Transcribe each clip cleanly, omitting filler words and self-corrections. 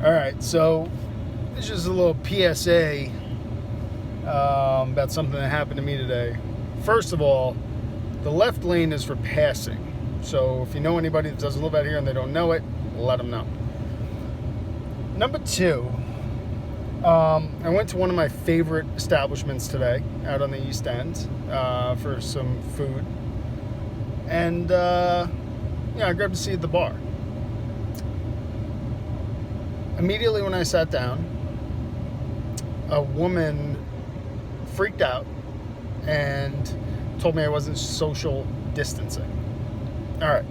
All right, so this is just a little PSA about something that happened to me today. First of all, the left lane is for passing. So if you know anybody that doesn't live out here and they don't know it, let them know. Number two, I went to one of my favorite establishments today out on the East End for some food. And I grabbed a seat at the bar. Immediately when I sat down, a woman freaked out and told me I wasn't social distancing. All right.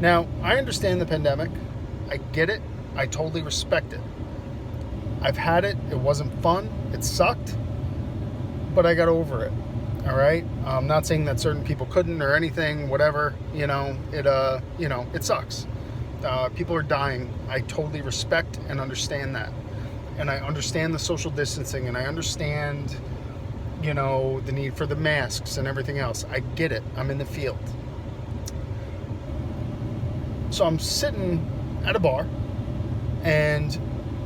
Now, I understand the pandemic. I get it. I totally respect it. I've had it. It wasn't fun. It sucked. But I got over it. All right. I'm not saying that certain people couldn't or anything, whatever. It sucks. People are dying. I totally respect and understand that. And I understand the social distancing, and I understand, the need for the masks and everything else. I get it. I'm in the field. So I'm sitting at a bar and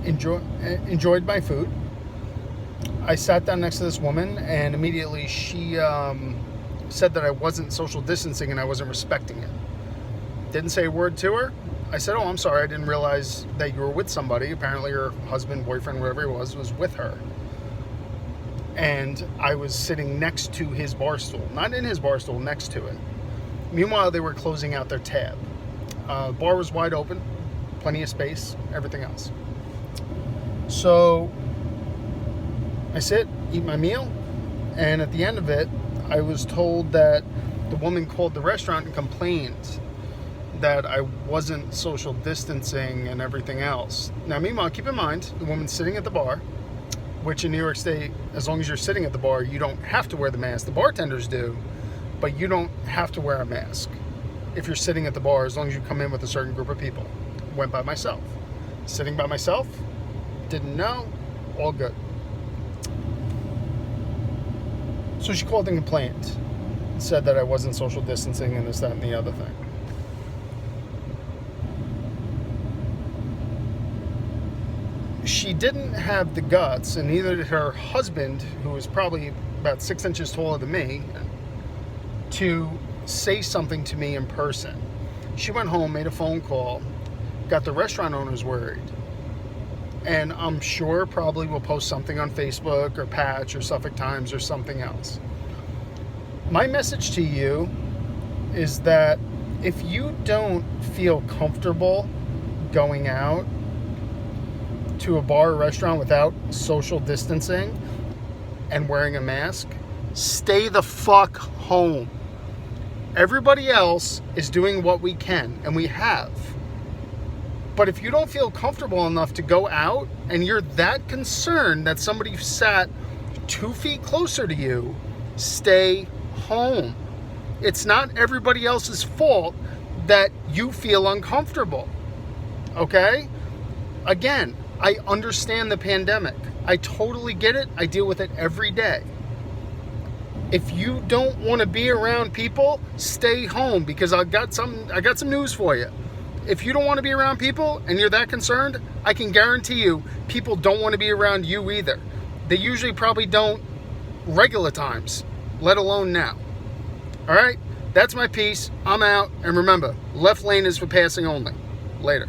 enjoyed my food. I sat down next to this woman, and immediately she said that I wasn't social distancing and I wasn't respecting it. Didn't say a word to her. I said, I'm sorry, I didn't realize that you were with somebody. Apparently her husband, boyfriend, whatever he was with her. And I was sitting next to his bar stool. Not in his bar stool, next to it. Meanwhile, they were closing out their tab. The bar was wide open, plenty of space, everything else. So I sit, eat my meal, and at the end of it, I was told that the woman called the restaurant and complained that I wasn't social distancing and everything else. Now, meanwhile, keep in mind, the woman's sitting at the bar, which in New York State, as long as you're sitting at the bar, you don't have to wear the mask. The bartenders do, but you don't have to wear a mask if you're sitting at the bar, as long as you come in with a certain group of people. Went by myself. Sitting by myself, didn't know, all good. So she called and complained, said that I wasn't social distancing and this, that, and the other thing. She didn't have the guts, and neither did her husband, who was probably about 6 inches taller than me, to say something to me in person. She went home, made a phone call, got the restaurant owners worried, and I'm sure probably will post something on Facebook or Patch or Suffolk Times or something else. My message to you is that if you don't feel comfortable going out to a bar or restaurant without social distancing and wearing a mask, stay the fuck home. Everybody else is doing what we can, and we have. But if you don't feel comfortable enough to go out and you're that concerned that somebody sat 2 feet closer to you, stay home. It's not everybody else's fault that you feel uncomfortable. Okay? Again, I understand the pandemic. I totally get it. I deal with it every day. If you don't want to be around people, stay home, because I got some news for you. If you don't want to be around people and you're that concerned, I can guarantee you people don't want to be around you either. They usually probably don't regular times, let alone now. All right? That's my piece. I'm out. And remember, left lane is for passing only. Later.